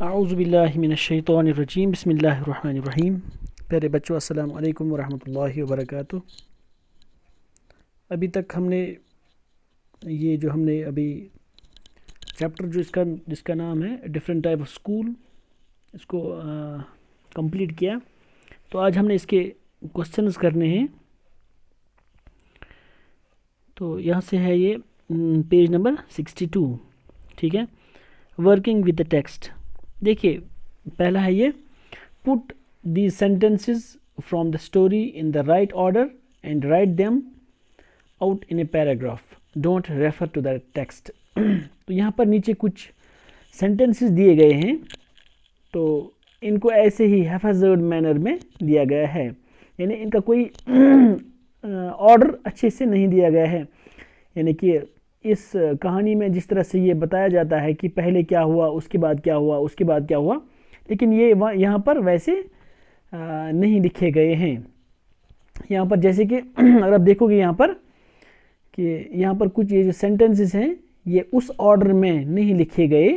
आऊज़ुबिल्लाहिमिनश्शैतानिर्रजीम बिस्मिल्लाहिर्रहमानिर्रहीम। प्यारे बच्चों, अस्सलाम वालेकुम वरहमतुल्लाहि वबरकातुह। अभी तक हमने अभी चैप्टर जिसका नाम है डिफरेंट टाइप ऑफ स्कूल, इसको कंप्लीट किया। तो आज हमने इसके क्वेश्चंस करने हैं। तो यहाँ से है ये पेज नंबर 62, ठीक है। Working with the text. देखिए, पहला है ये, put these sentences from the story in the right order and write them out in a paragraph, don't refer to the text. तो यहाँ पर नीचे कुछ सेंटेंसेस दिए गए हैं, तो इनको ऐसे ही हैफाजर्ड मैनर में दिया गया है, यानी इनका कोई ऑर्डर अच्छे से नहीं दिया गया है। यानी कि इस कहानी में जिस तरह से ये बताया जाता है कि पहले क्या हुआ, उसके बाद क्या हुआ, उसके बाद क्या हुआ, लेकिन ये यहाँ पर वैसे नहीं लिखे गए हैं। यहाँ पर जैसे कि अगर आप देखोगे यहाँ पर कि यहाँ पर कुछ ये जो सेंटेंसेस हैं ये उस ऑर्डर में नहीं लिखे गए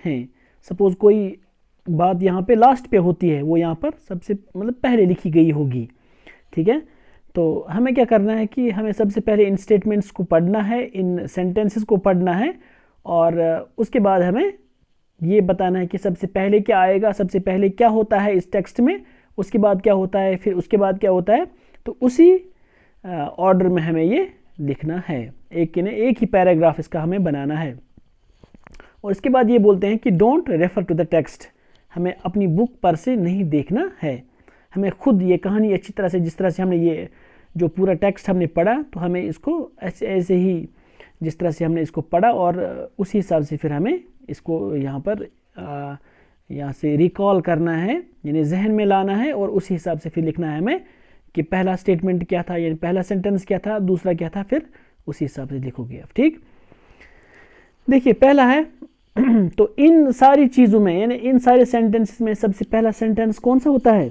हैं। सपोज़ कोई बात यहाँ पे लास्ट पे होती है, वो यहाँ पर सबसे पहले लिखी गई होगी, ठीक है। तो हमें क्या करना है कि हमें सबसे पहले इन स्टेटमेंट्स को पढ़ना है, इन सेंटेंसेस को पढ़ना है, और उसके बाद हमें ये बताना है कि सबसे पहले क्या आएगा, सबसे पहले क्या होता है इस टेक्स्ट में, उसके बाद क्या होता है, फिर उसके बाद क्या होता है। तो उसी ऑर्डर में हमें ये लिखना है। एक ही पैराग्राफ इसका हमें बनाना है। और इसके बाद ये बोलते हैं कि don't refer to the text, हमें अपनी बुक पर से नहीं देखना है, हमें खुद ये कहानी अच्छी तरह से, जिस तरह से हमने ये जो पूरा टेक्स्ट हमने पढ़ा, तो हमें इसको ऐसे ही जिस तरह से हमने इसको पढ़ा और उसी हिसाब से फिर हमें इसको यहाँ पर यहाँ से रिकॉल करना है, यानी जहन में लाना है, और उसी हिसाब से फिर लिखना है हमें कि पहला स्टेटमेंट क्या था, यानी पहला सेंटेंस क्या था, दूसरा क्या था, फिर उसी हिसाब से लिखोगे आप, ठीक। देखिए, पहला है तो इन सारी चीज़ों में, यानी इन सारे सेंटेंसेस में सबसे पहला सेंटेंस कौन सा होता है?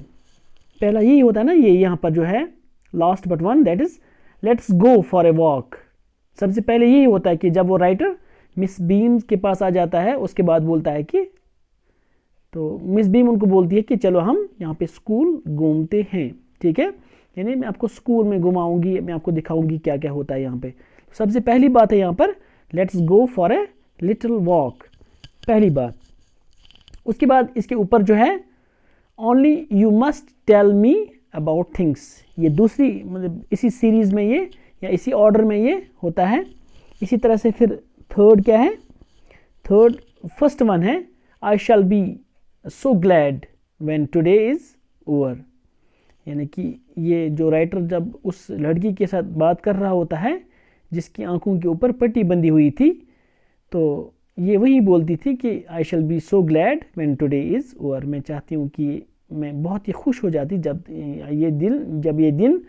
पहला यही होता है ना, ये यहाँ पर जो है last but one, that is let's go for a walk. सबसे पहले यही होता है कि जब वो राइटर मिस बीम के पास आ जाता है, उसके बाद बोलता है कि, तो मिस बीम उनको बोलती है कि चलो हम यहाँ पे स्कूल घूमते हैं, ठीक है। यानी मैं आपको स्कूल में घुमाऊंगी, मैं आपको दिखाऊंगी क्या क्या होता है यहाँ पे। सबसे पहली बात है यहाँ पर let's go for a little walk, पहली बात। उसके बाद इसके ऊपर जो है only you must tell me about things, ये दूसरी इसी सीरीज़ में ये या इसी ऑर्डर में ये होता है। इसी तरह से फिर थर्ड क्या है, थर्ड फर्स्ट वन है I shall be so glad when today is over, यानी कि ये जो राइटर जब उस लड़की के साथ बात कर रहा होता है जिसकी आंखों के ऊपर पट्टी बंधी हुई थी, तो ये वही बोलती थी कि I shall be so glad when today is over, मैं चाहती हूँ कि मैं बहुत ही खुश हो जाती जब ये दिन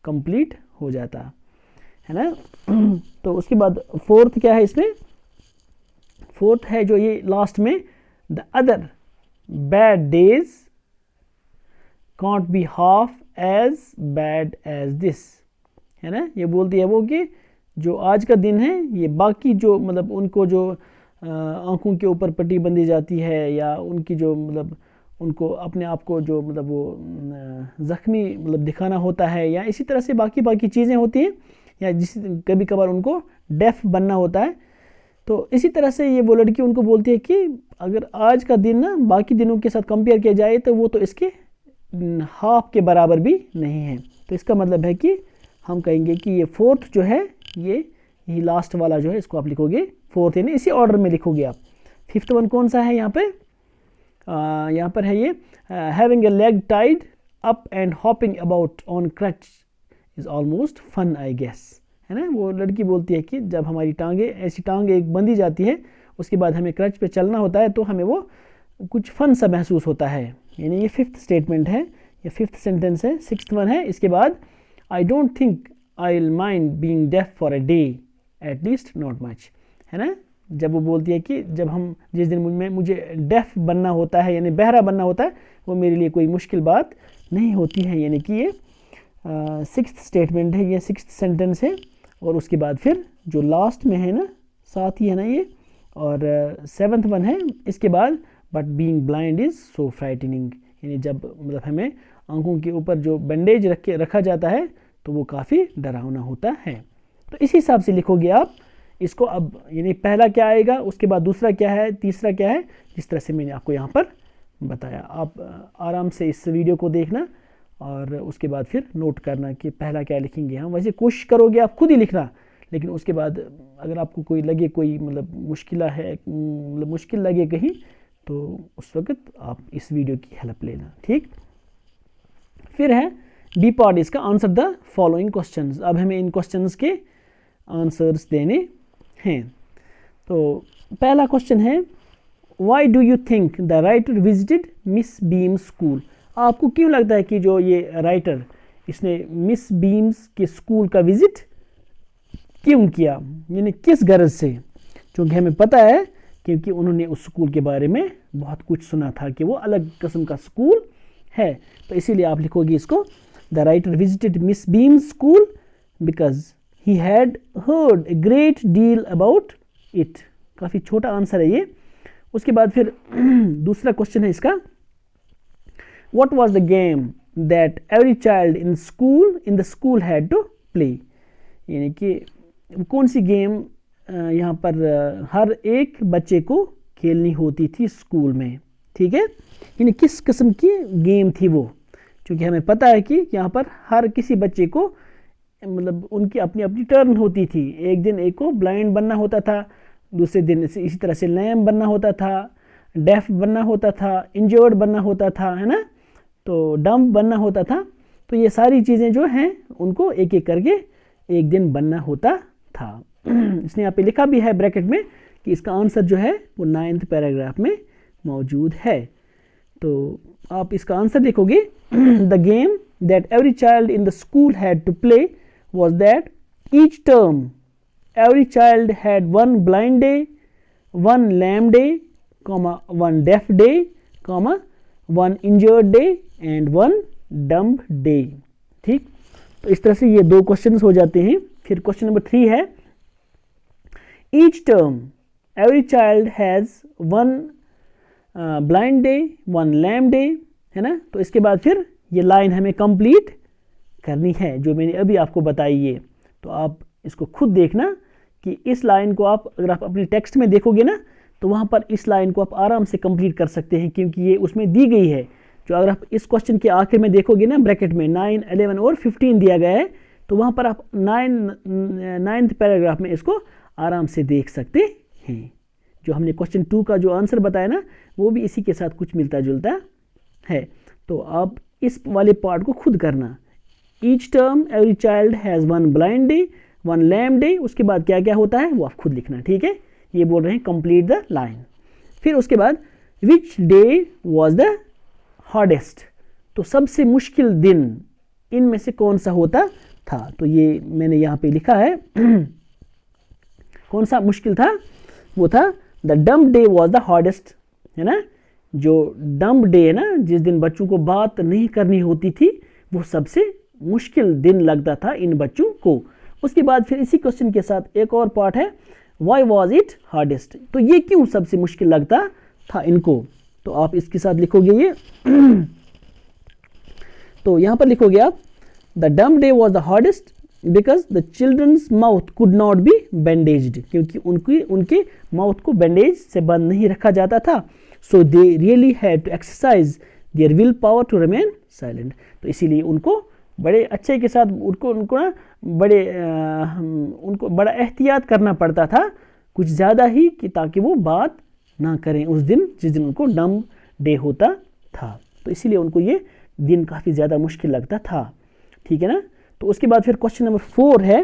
कंप्लीट हो जाता है ना। तो उसके बाद फोर्थ क्या है इसमें, फोर्थ है जो ये लास्ट में, the other bad days can't be half as bad as this, है ना। ये बोलती है वो कि जो आज का दिन है, ये बाकी जो उनको जो आंखों के ऊपर पट्टी बंधी जाती है, या उनकी जो उनको अपने आप को जो वो ज़ख्मी दिखाना होता है, या इसी तरह से बाकी चीज़ें होती हैं, या जिस कभी कभार उनको डेफ बनना होता है। तो इसी तरह से ये वो लड़की उनको बोलती है कि अगर आज का दिन ना बाकी दिनों के साथ कंपेयर किया जाए तो वो तो इसके हाफ के बराबर भी नहीं है। तो इसका मतलब है कि हम कहेंगे कि ये फोर्थ जो है, यही लास्ट वाला जो है, इसको आप लिखोगे फोर्थ, यानी इसी ऑर्डर में लिखोगे आप। फिफ्थ वन कौन सा है यहाँ पे, यहाँ पर है ये having a leg tied up and hopping about on crutch is almost fun I guess, है ना। वो लड़की बोलती है कि जब हमारी ऐसी टांगे एक बंधी जाती है, उसके बाद हमें क्रच पे चलना होता है, तो हमें वो कुछ फन सा महसूस होता है। यानी ये फिफ्थ स्टेटमेंट है, ये फिफ्थ सेंटेंस है। सिक्स्थ वन है, इसके बाद I don't think I will mind being deaf for a day at least not much, है ना। जब वो बोलती है कि जिस दिन मुझे डेफ बनना होता है, यानी बहरा बनना होता है, वो मेरे लिए कोई मुश्किल बात नहीं होती है। यानी कि ये सिक्स्थ स्टेटमेंट है, ये सिक्स्थ सेंटेंस है। और उसके बाद फिर जो लास्ट में है ना, साथ ही है ना ये, और सेवन्थ वन है, इसके बाद but being blind is so frightening, यानी जब मतलब हमें आंखों के ऊपर जो बैंडेज रखा जाता है तो वो काफ़ी डरावना होता है। तो इस हिसाब से लिखोगे आप इसको। अब यानी पहला क्या आएगा, उसके बाद दूसरा क्या है, तीसरा क्या है, जिस तरह से मैंने आपको यहाँ पर बताया। आप आराम से इस वीडियो को देखना और उसके बाद फिर नोट करना कि पहला क्या लिखेंगे हम। वैसे कोशिश करोगे आप खुद ही लिखना, लेकिन उसके बाद अगर आपको कोई लगे कोई मतलब मुश्किल लगे कहीं, तो उस वक्त आप इस वीडियो की हेल्प लेना, ठीक। फिर है डी पार्ट, इसका आंसर द फॉलोइंग क्वेश्चंस। अब हमें इन क्वेश्चंस के आंसर्स देने हैं। तो पहला क्वेश्चन है, why do you think the writer visited miss beam school. आपको क्यों लगता है कि जो ये राइटर इसने मिस बीम्स के स्कूल का विजिट क्यों किया, यानी किस गरज से। क्योंकि हमें पता है क्योंकि उन्होंने उस स्कूल के बारे में बहुत कुछ सुना था कि वो अलग किस्म का स्कूल है। तो इसीलिए आप लिखोगे इसको, the writer visited miss beam school because he had heard a great deal about it. काफ़ी छोटा आंसर है ये। उसके बाद फिर दूसरा क्वेश्चन है इसका, what was the game that every child in the school had to play. यानी कि कौन सी गेम यहाँ पर हर एक बच्चे को खेलनी होती थी स्कूल में, ठीक है। यानी किस किस्म की गेम थी वो, क्योंकि हमें पता है कि यहाँ पर हर किसी बच्चे को मतलब उनकी अपनी अपनी टर्न होती थी। एक दिन एक को ब्लाइंड बनना होता था, दूसरे दिन इसी तरह से लैम बनना होता था, डेफ बनना होता था, इंजर्ड बनना होता था, है ना, तो डम्प बनना होता था। तो ये सारी चीज़ें जो हैं उनको एक एक करके एक दिन बनना होता था। इसने यहाँ पे लिखा भी है ब्रैकेट में कि इसका आंसर जो है वो 9th पैराग्राफ में मौजूद है। तो आप इसका आंसर देखोगे, the game that every child in the school had to play was that each term every child had one blind day, one lame day, one deaf day, one injured day and one dumb day, ठीक। तो इस तरह से ये दो questions हो जाते हैं। फिर क्वेश्चन नंबर 3 है, each term every child has one blind day, one lame day, है ना। तो इसके बाद फिर ये लाइन हमें कंप्लीट करनी है जो मैंने अभी आपको बताई है। तो आप इसको खुद देखना कि इस लाइन को आप अगर आप अपने टेक्स्ट में देखोगे ना, तो वहाँ पर इस लाइन को आप आराम से कंप्लीट कर सकते हैं, क्योंकि ये उसमें दी गई है। जो अगर आप इस क्वेश्चन के आखिर में देखोगे ना, ब्रैकेट में 9, 11 और 15 दिया गया है, तो वहाँ पर आप 9th पैराग्राफ में इसको आराम से देख सकते हैं। जो हमने क्वेश्चन 2 का जो आंसर बताया ना, वो भी इसी के साथ कुछ मिलता जुलता है। तो आप इस वाले पार्ट को खुद करना। Each term every child has one blind day, one lame day, उसके बाद क्या क्या होता है वो आप खुद लिखना, ठीक है। ये बोल रहे हैं कंप्लीट द लाइन। फिर उसके बाद which day was the hardest, तो सबसे मुश्किल दिन इनमें से कौन सा होता था। तो ये मैंने यहाँ पे लिखा है कौन सा मुश्किल था, वो था the dumb day was the hardest, है ना। जो डम्ब डे है ना, जिस दिन बच्चों को बात नहीं करनी होती थी, वो सबसे मुश्किल दिन लगता था इन बच्चों को। उसके बाद फिर इसी क्वेश्चन के साथ एक और पार्ट है, व्हाई वाज इट हार्डेस्ट, तो ये क्यों सबसे मुश्किल लगता था इनको। तो आप इसके साथ लिखोगे ये तो यहाँ पर लिखोगे आप, the dumb day was the hardest because the children's mouth could not be bandaged, क्योंकि उनके माउथ को बैंडेज से बंद नहीं रखा जाता था। So they really had to exercise their will power to remain silent, तो इसीलिए उनको बड़े अच्छे के साथ उनको ना उनको बड़ा एहतियात करना पड़ता था कुछ ज़्यादा ही, कि ताकि वो बात ना करें उस दिन जिस दिन उनको डम्ब डे होता था। तो इसीलिए उनको ये दिन काफ़ी ज़्यादा मुश्किल लगता था, ठीक है ना। तो उसके बाद फिर क्वेश्चन नंबर 4 है,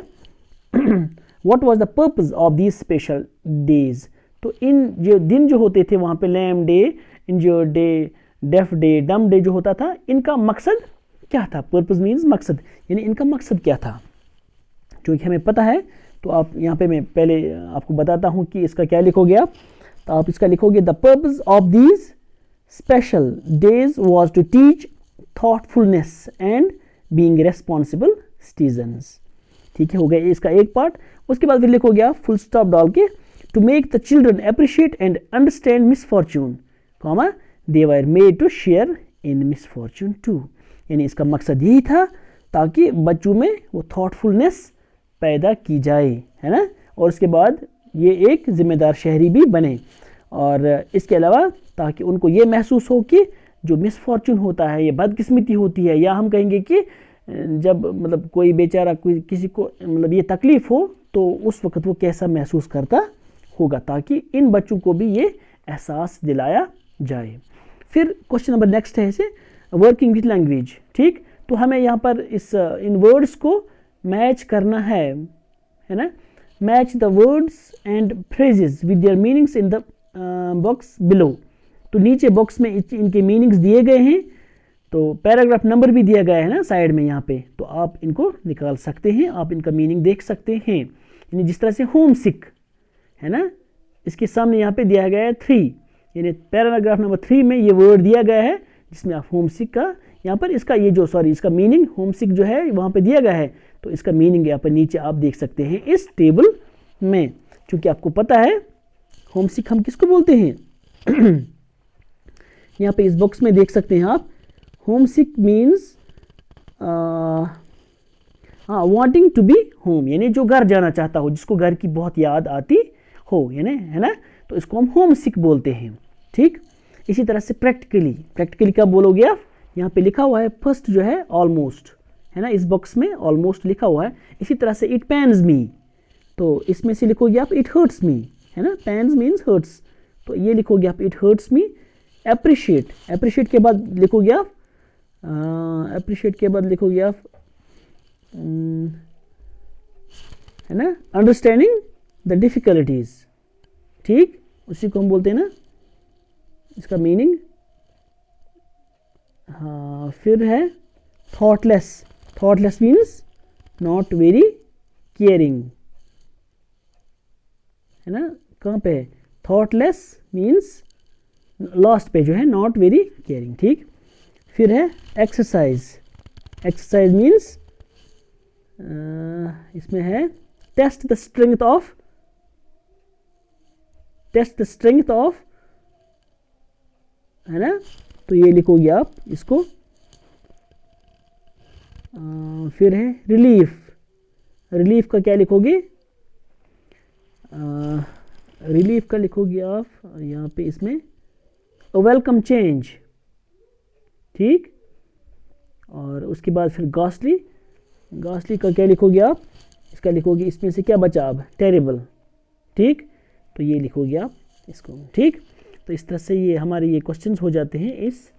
what was the purpose of these special days. तो इन जो दिन जो होते थे वहाँ पे lame day, injured day, deaf day, dumb day जो होता था, इनका मकसद क्या था। पर्पस मीन्स मकसद, यानी इनका मकसद क्या था, क्योंकि हमें पता है। तो आप यहाँ पे मैं पहले आपको बताता हूँ कि इसका क्या लिखोगे आप। तो आप इसका लिखोगे, the purpose of these special days was to teach thoughtfulness and being responsible citizens, ठीक है, हो गया इसका एक पार्ट। उसके बाद फिर लिखोगे आप फुल स्टॉप डाल के, to make the children appreciate and understand misfortune, comma they were made to share in misfortune too, यानी इसका मकसद यही था ताकि बच्चों में वो थॉटफुलनेस पैदा की जाए, है ना, और उसके बाद ये एक ज़िम्मेदार शहरी भी बने। और इसके अलावा ताकि उनको ये महसूस हो कि जो मिसफॉर्चून होता है, ये बदकिस्मती होती है, या हम कहेंगे कि जब मतलब कोई बेचारा कोई किसी को मतलब ये तकलीफ़ हो तो उस वक्त वो कैसा महसूस करता होगा, ताकि इन बच्चों को भी ये एहसास दिलाया जाए। फिर क्वेश्चन नंबर नेक्स्ट है इसे वर्किंग विथ लैंग्वेज। ठीक, तो हमें यहाँ पर इन वर्ड्स को मैच करना है ना, match the words and phrases with their meanings in the box below. तो नीचे बॉक्स में इनके मीनिंग्स दिए गए हैं, तो पैराग्राफ नंबर भी दिया गया है ना साइड में यहाँ पे, तो आप इनको निकाल सकते हैं, आप इनका मीनिंग देख सकते हैं। यानी जिस तरह से होम सिक है ना, इसके सामने यहाँ पे दिया गया है 3, यानी पैराग्राफ नंबर 3 में ये वर्ड दिया गया है जिसमें आप होम सिक का यहाँ पर इसका ये जो इसका मीनिंग होम सिक जो है वहाँ पे दिया गया है, तो इसका मीनिंग यहाँ पर नीचे आप देख सकते हैं इस टेबल में। क्योंकि आपको पता है होम सिक हम किसको बोलते हैं यहाँ पे इस बॉक्स में देख सकते हैं आप, homesick means wanting to be home, यानी जो घर जाना चाहता हो, जिसको घर की बहुत याद आती हो, यानी है ना, तो इसको हम होम सिक बोलते हैं। ठीक, इसी तरह से प्रैक्टिकली क्या बोलोगे आप, यहाँ पे लिखा हुआ है फर्स्ट जो है ऑलमोस्ट, है ना, इस बॉक्स में ऑलमोस्ट लिखा हुआ है। इसी तरह से इट पेन्स मी, तो इसमें से लिखोगे आप इट हर्ट्स मी, है ना, पेन्स मीन्स हर्ट्स, तो ये लिखोगे आप इट हर्ट्स मी। अप्रिशिएट के बाद लिखोगे आप है ना, अंडरस्टैंडिंग द डिफिकल्टीज। ठीक, उसी को हम बोलते हैं ना, इसका मीनिंग। हाँ, फिर है thoughtless means not very caring, है ना, कहाँ पे है, थॉटलेस मीन्स लास्ट पे जो है नॉट वेरी केयरिंग। ठीक, फिर है एक्सरसाइज मीन्स इसमें है टेस्ट द स्ट्रेंथ ऑफ, है ना, तो ये लिखोगे आप इसको। फिर है रिलीफ का क्या लिखोगे, रिलीफ का लिखोगे आप यहाँ पे इसमें वेलकम चेंज। ठीक, और उसके बाद फिर गॉस्टली का क्या लिखोगे आप, इसका लिखोगे इसमें से क्या बचा अब, टेरिबल। ठीक, तो ये लिखोगे आप इसको। ठीक, तो इस तरह से ये हमारे ये क्वेश्चंस हो जाते हैं इस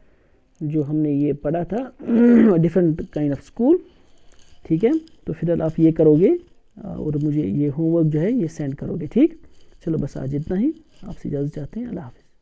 जो हमने ये पढ़ा था डिफरेंट काइंड ऑफ स्कूल। ठीक है, तो फिर आप ये करोगे और मुझे ये होमवर्क जो है ये सेंड करोगे। ठीक, चलो बस आज इतना ही, आपसे इजाज़त चाहते हैं, अल्लाह हाफ़िज़।